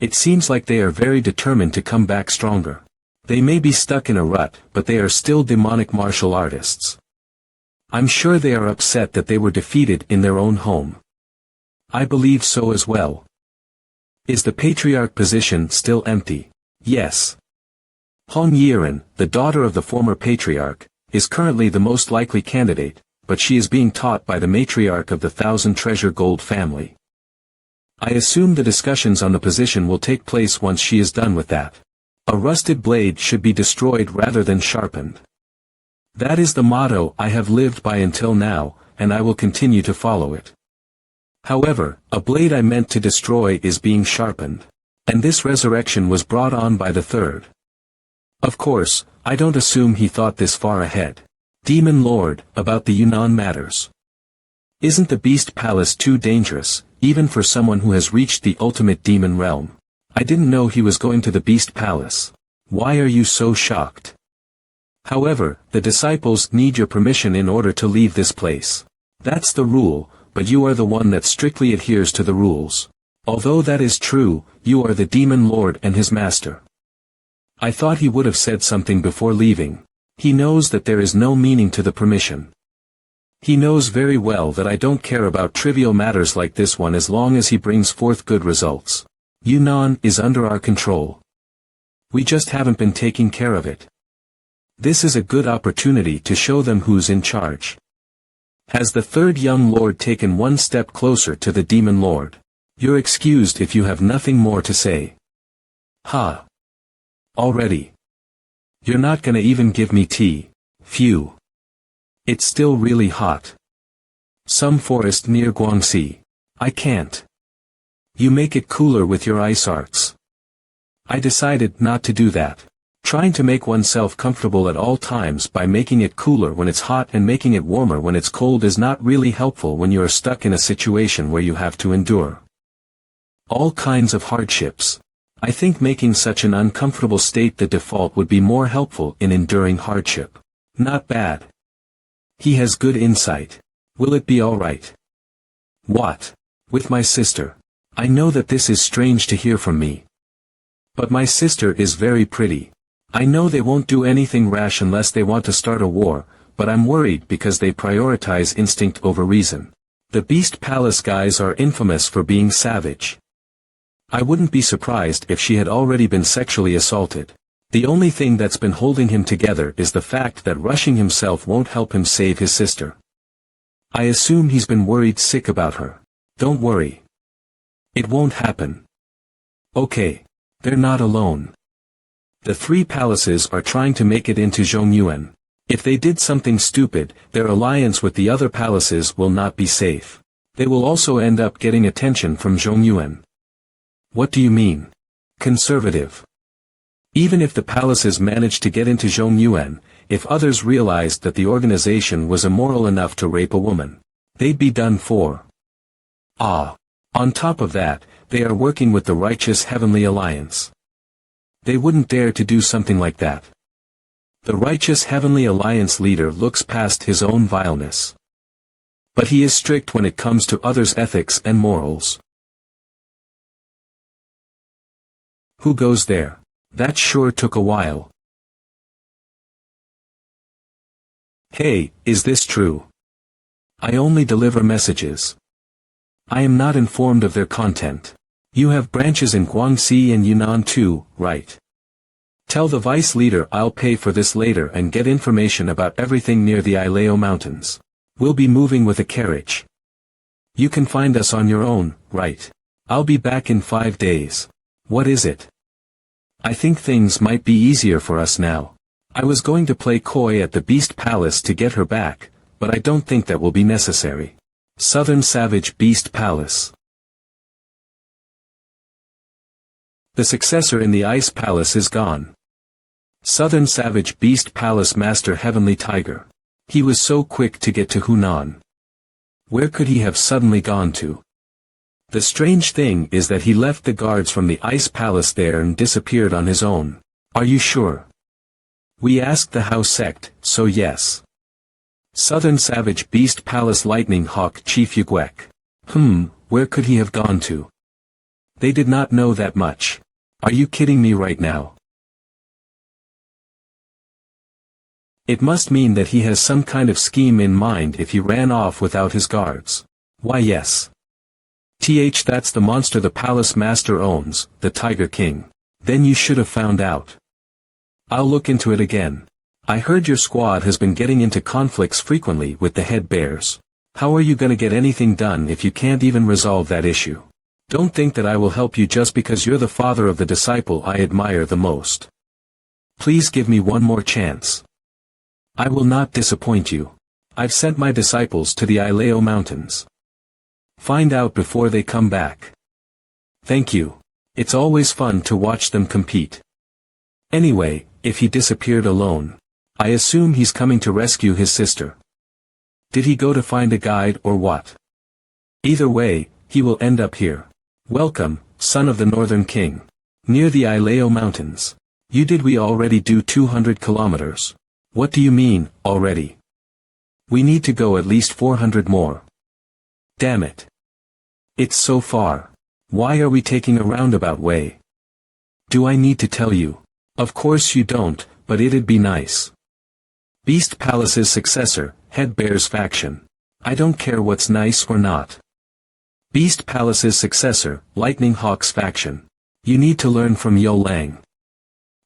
It seems like they are very determined to come back stronger. They may be stuck in a rut, but they are still demonic martial artists. I'm sure they are upset that they were defeated in their own home. I believe so as well. Is the patriarch position still empty? Yes. Hong Yiren, the daughter of the former patriarch, is currently the most likely candidate, but she is being taught by the matriarch of the 1,000 Treasure Gold family. I assume the discussions on the position will take place once she is done with that. A rusted blade should be destroyed rather than sharpened. That is the motto I have lived by until now, and I will continue to follow it. However, a blade I meant to destroy is being sharpened. And this resurrection was brought on by the third. Of course, I don't assume he thought this far ahead. Demon Lord, about the Yunnan matters. Isn't the Beast Palace too dangerous, even for someone who has reached the ultimate demon realm? I didn't know he was going to the Beast Palace. Why are you so shocked? However, the disciples need your permission in order to leave this place. That's the rule, but you are the one that strictly adheres to the rules. Although that is true, you are the Demon Lord and his master. I thought he would have said something before leaving. He knows that there is no meaning to the permission. He knows very well that I don't care about trivial matters like this one as long as he brings forth good results. Yunnan is under our control. We just haven't been taking care of it. This is a good opportunity to show them who's in charge. Has the third young lord taken one step closer to the Demon Lord? You're excused if you have nothing more to say. Ha! Already. You're not gonna even give me tea. Phew. It's still really hot. Some forest near Guangxi. I can't. You make it cooler with your ice arts. I decided not to do that. Trying to make oneself comfortable at all times by making it cooler when it's hot and making it warmer when it's cold is not really helpful when you are stuck in a situation where you have to endure all kinds of hardships. I think making such an uncomfortable state the default would be more helpful in enduring hardship. Not bad. He has good insight. Will it be alright? What? With my sister. I know that this is strange to hear from me. But my sister is very pretty. I know they won't do anything rash unless they want to start a war, but I'm worried because they prioritize instinct over reason. The Beast Palace guys are infamous for being savage. I wouldn't be surprised if she had already been sexually assaulted. The only thing that's been holding him together is the fact that rushing himself won't help him save his sister. I assume he's been worried sick about her. Don't worry. It won't happen. Okay. They're not alone. The three palaces are trying to make it into Zhongyuan. If they did something stupid, their alliance with the other palaces will not be safe. They will also end up getting attention from Zhongyuan. What do you mean? Conservative. Even if the palaces managed to get into Zhongyuan, if others realized that the organization was immoral enough to rape a woman, they'd be done for. On top of that, they are working with the righteous Heavenly Alliance. They wouldn't dare to do something like that. The righteous Heavenly Alliance leader looks past his own vileness. But he is strict when it comes to others' ethics and morals. Who goes there? That sure took a while. Hey, is this true? I only deliver messages. I am not informed of their content. You have branches in Guangxi and Yunnan too, right? Tell the vice leader I'll pay for this later and get information about everything near the Ileo Mountains. We'll be moving with a carriage. You can find us on your own, right? I'll be back in 5 days. What is it? I think things might be easier for us now. I was going to play coy at the Beast Palace to get her back, but I don't think that will be necessary. Southern Savage Beast Palace. The successor in the Ice Palace is gone. Southern Savage Beast Palace Master Heavenly Tiger. He was so quick to get to Hunan. Where could he have suddenly gone to? The strange thing is that he left the guards from the Ice Palace there and disappeared on his own. Are you sure? We asked the Hao sect, so yes. Southern Savage Beast Palace Lightning Hawk Chief Yugwek. Where could he have gone to? They did not know that much. Are you kidding me right now? It must mean that he has some kind of scheme in mind if he ran off without his guards. Why yes. That's the monster the palace master owns, the Tiger King. Then you should have found out. I'll look into it again. I heard your squad has been getting into conflicts frequently with the head bears. How are you gonna get anything done if you can't even resolve that issue? Don't think that I will help you just because you're the father of the disciple I admire the most. Please give me one more chance. I will not disappoint you. I've sent my disciples to the Ileo Mountains. Find out before they come back. Thank you. It's always fun to watch them compete. Anyway, if he disappeared alone, I assume he's coming to rescue his sister. Did he go to find a guide or what? Either way, he will end up here. Welcome, son of the Northern King. Near the Ileo Mountains. Did we already do 200 kilometers? What do you mean, already? We need to go at least 400 more. Damn it. It's so far. Why are we taking a roundabout way? Do I need to tell you? Of course you don't, but it'd be nice. Beast Palace's successor, Head Bear's faction. I don't care what's nice or not. Beast Palace's successor, Lightning Hawk's faction. You need to learn from Yo Lang.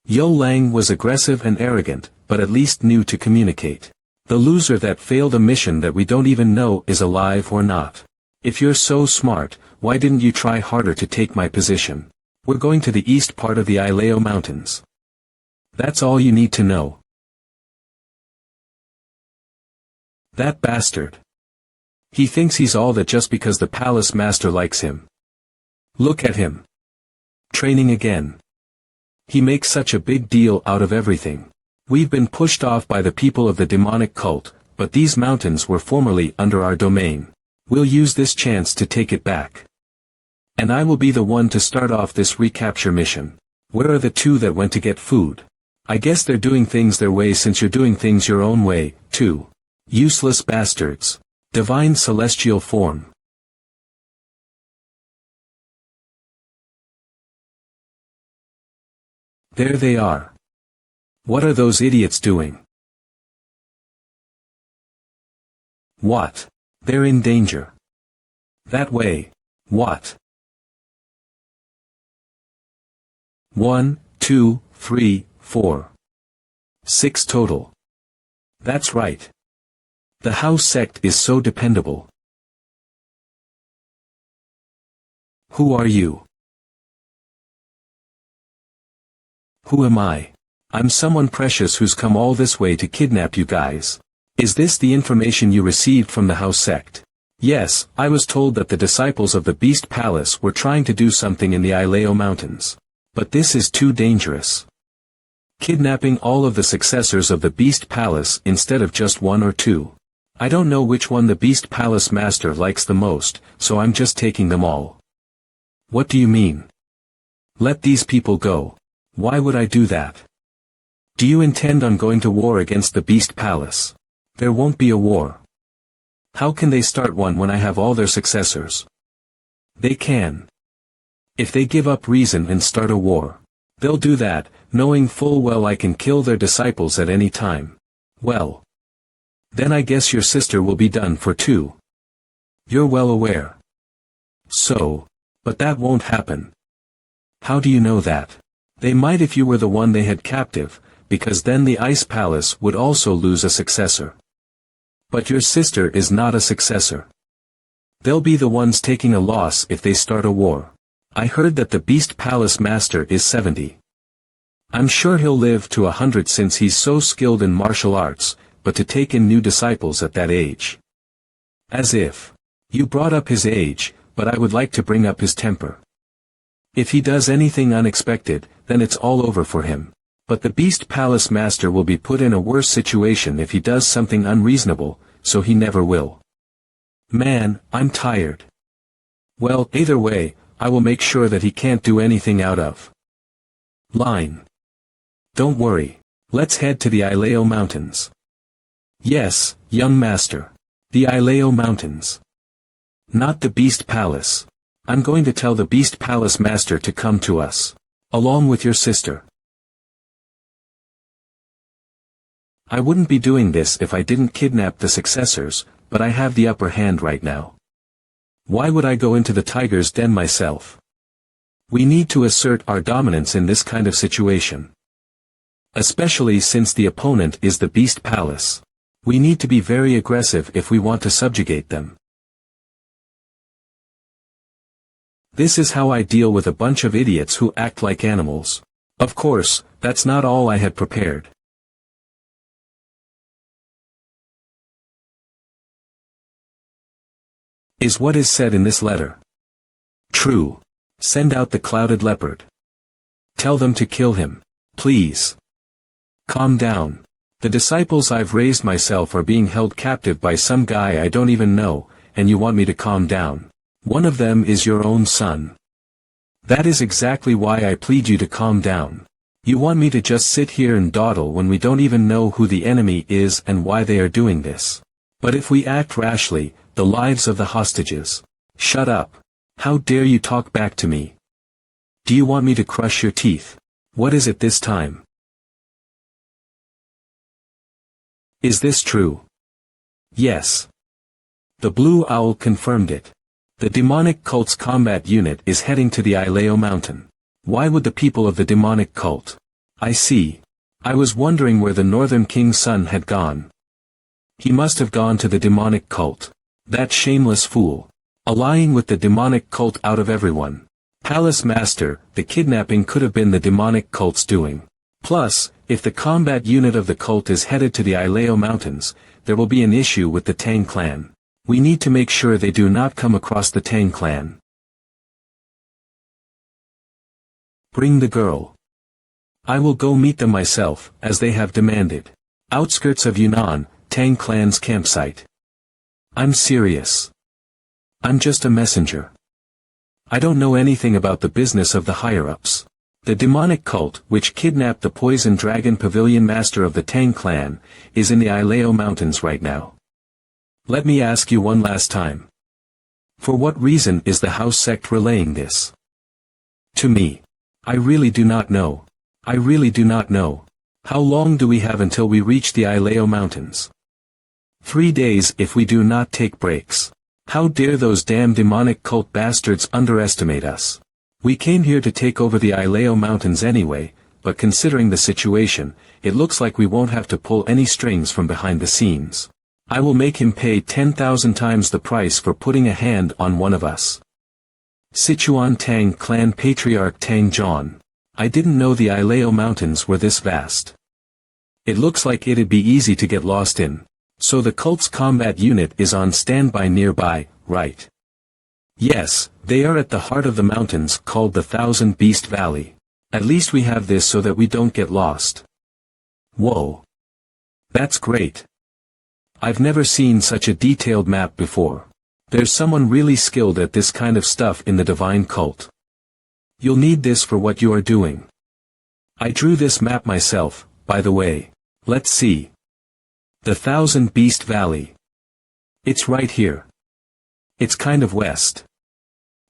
Yo Lang was aggressive and arrogant, but at least knew to communicate. The loser that failed a mission that we don't even know is alive or not. If you're so smart, why didn't you try harder to take my position? We're going to the east part of the Ileo Mountains. That's all you need to know. That bastard. He thinks he's all that just because the palace master likes him. Look at him. Training again. He makes such a big deal out of everything. We've been pushed off by the people of the demonic cult, but these mountains were formerly under our domain. We'll use this chance to take it back. And I will be the one to start off this recapture mission. Where are the two that went to get food? I guess they're doing things their way since you're doing things your own way, too. Useless bastards. Divine celestial form. There they are. What are those idiots doing? What? They're in danger. That way. What? 1, 2, 3, 4. 6 total. That's right. The house sect is so dependable. Who are you? Who am I? I'm someone precious who's come all this way to kidnap you guys. Is this the information you received from the house sect? Yes, I was told that the disciples of the Beast Palace were trying to do something in the Ileo Mountains. But this is too dangerous. Kidnapping all of the successors of the Beast Palace instead of just one or two. I don't know which one the Beast Palace Master likes the most, so I'm just taking them all. What do you mean? Let these people go. Why would I do that? Do you intend on going to war against the Beast Palace? There won't be a war. How can they start one when I have all their successors? They can. If they give up reason and start a war, they'll do that, knowing full well I can kill their disciples at any time. Well. Then I guess your sister will be done for too. You're well aware. So. But that won't happen. How do you know that? They might if you were the one they had captive, because then the Ice Palace would also lose a successor. But your sister is not a successor. They'll be the ones taking a loss if they start a war. I heard that the Beast Palace Master is 70. I'm sure he'll live to 100 since he's so skilled in martial arts, but to take in new disciples at that age. As if. You brought up his age, but I would like to bring up his temper. If he does anything unexpected, then it's all over for him. But the Beast Palace Master will be put in a worse situation if he does something unreasonable, so he never will. Man, I'm tired. Well, either way, I will make sure that he can't do anything out of line. Don't worry. Let's head to the Ileo Mountains. Yes, young master. The Ileo Mountains. Not the Beast Palace. I'm going to tell the Beast Palace Master to come to us. Along with your sister. I wouldn't be doing this if I didn't kidnap the successors, but I have the upper hand right now. Why would I go into the tiger's den myself? We need to assert our dominance in this kind of situation. Especially since the opponent is the Beast Palace. We need to be very aggressive if we want to subjugate them. This is how I deal with a bunch of idiots who act like animals. Of course, that's not all I had prepared. Is what is said in this letter true? Send out the clouded leopard. Tell them to kill him, please. Calm down. The disciples I've raised myself are being held captive by some guy I don't even know, and you want me to calm down. One of them is your own son. That is exactly why I plead you to calm down. You want me to just sit here and dawdle when we don't even know who the enemy is and why they are doing this. But if we act rashly, the lives of the hostages. Shut up. How dare you talk back to me? Do you want me to crush your teeth? What is it this time? Is this true? Yes. The Blue Owl confirmed it. The demonic cult's combat unit is heading to the Ileo Mountain. Why would the people of the demonic cult? I see. I was wondering where the Northern King's son had gone. He must have gone to the demonic cult. That shameless fool. Allying with the demonic cult out of everyone. Palace Master, the kidnapping could have been the demonic cult's doing. Plus, if the combat unit of the cult is headed to the Ileo Mountains, there will be an issue with the Tang clan. We need to make sure they do not come across the Tang clan. Bring the girl. I will go meet them myself, as they have demanded. Outskirts of Yunnan, Tang clan's campsite. I'm serious. I'm just a messenger. I don't know anything about the business of the higher-ups. The demonic cult, which kidnapped the poison dragon pavilion master of the Tang clan, is in the Ileo mountains right now. Let me ask you one last time. For what reason is the house sect relaying this to me? I really do not know. I really do not know. How long do we have until we reach the Ileo mountains? 3 days if we do not take breaks. How dare those damn demonic cult bastards underestimate us? We came here to take over the Ileo mountains anyway, but considering the situation, it looks like we won't have to pull any strings from behind the scenes. I will make him pay 10,000 times the price for putting a hand on one of us. Sichuan Tang clan patriarch Tang John. I didn't know the Ileo mountains were this vast. It looks like it'd be easy to get lost in. So the cult's combat unit is on standby nearby, right? Yes, they are at the heart of the mountains called the Thousand Beast Valley. At least we have this so that we don't get lost. Whoa. That's great. I've never seen such a detailed map before. There's someone really skilled at this kind of stuff in the divine cult. You'll need this for what you are doing. I drew this map myself, by the way. Let's see. The Thousand Beast Valley. It's right here. It's kind of west.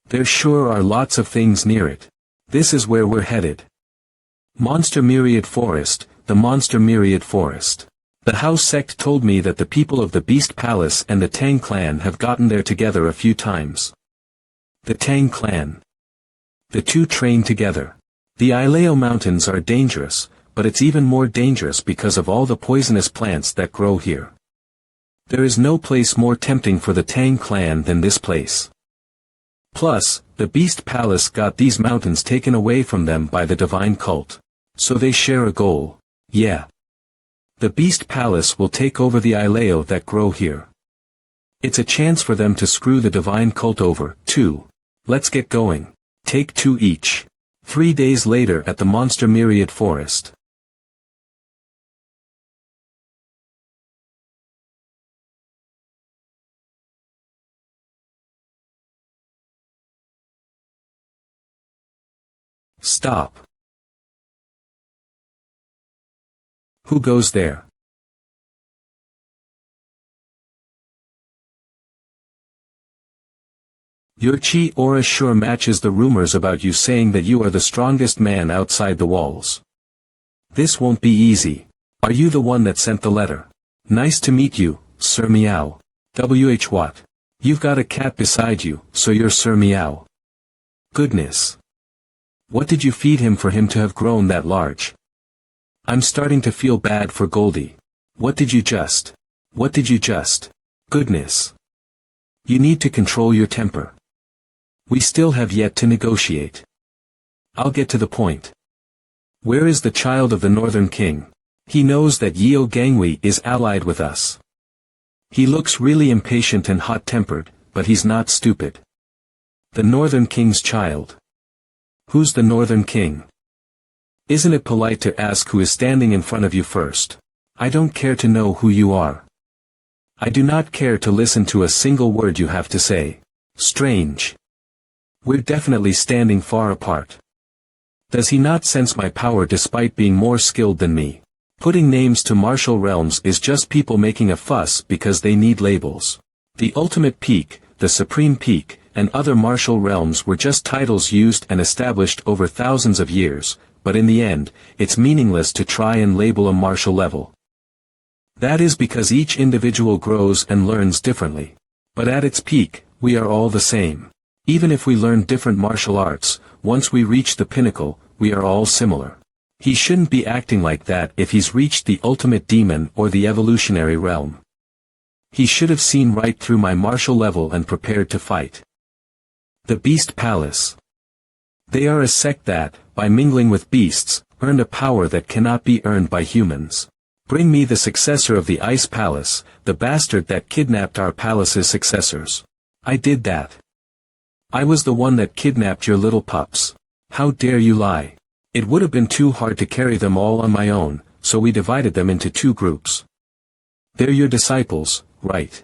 There sure are lots of things near it. This is where we're headed. Monster Myriad Forest, the Monster Myriad Forest. The house sect told me that the people of the Beast Palace and the Tang clan have gotten there together a few times. The Tang clan. The two train together. The Ileo mountains are dangerous, but it's even more dangerous because of all the poisonous plants that grow here. There is no place more tempting for the Tang clan than this place. Plus, the Beast Palace got these mountains taken away from them by the divine cult. So they share a goal. Yeah. The Beast Palace will take over the Ileo that grow here. It's a chance for them to screw the divine cult over, too. Let's get going. Take 2 each. 3 days later at the Monster Myriad Forest. Stop. Who goes there? Your chi aura sure matches the rumors about you saying that you are the strongest man outside the walls. This won't be easy. Are you the one that sent the letter? Nice to meet you, Sir Meow. What? You've got a cat beside you, so you're Sir Meow. Goodness. What did you feed him for him to have grown that large? I'm starting to feel bad for Goldie. What did you just? Goodness. You need to control your temper. We still have yet to negotiate. I'll get to the point. Where is the child of the Northern King? He knows that Yeo Gangwei is allied with us. He looks really impatient and hot-tempered, but he's not stupid. The Northern King's child. Who's the Northern King? Isn't it polite to ask who is standing in front of you first? I don't care to know who you are. I do not care to listen to a single word you have to say. Strange. We're definitely standing far apart. Does he not sense my power despite being more skilled than me? Putting names to martial realms is just people making a fuss because they need labels. The ultimate peak, the supreme peak, and other martial realms were just titles used and established over thousands of years, but in the end, it's meaningless to try and label a martial level. That is because each individual grows and learns differently. But at its peak, we are all the same. Even if we learn different martial arts, once we reach the pinnacle, we are all similar. He shouldn't be acting like that if he's reached the ultimate demon or the evolutionary realm. He should have seen right through my martial level and prepared to fight. The Beast Palace. They are a sect that, by mingling with beasts, earned a power that cannot be earned by humans. Bring me the successor of the Ice Palace, the bastard that kidnapped our palace's successors. I did that. I was the one that kidnapped your little pups. How dare you lie? It would have been too hard to carry them all on my own, so we divided them into two groups. They're your disciples, right?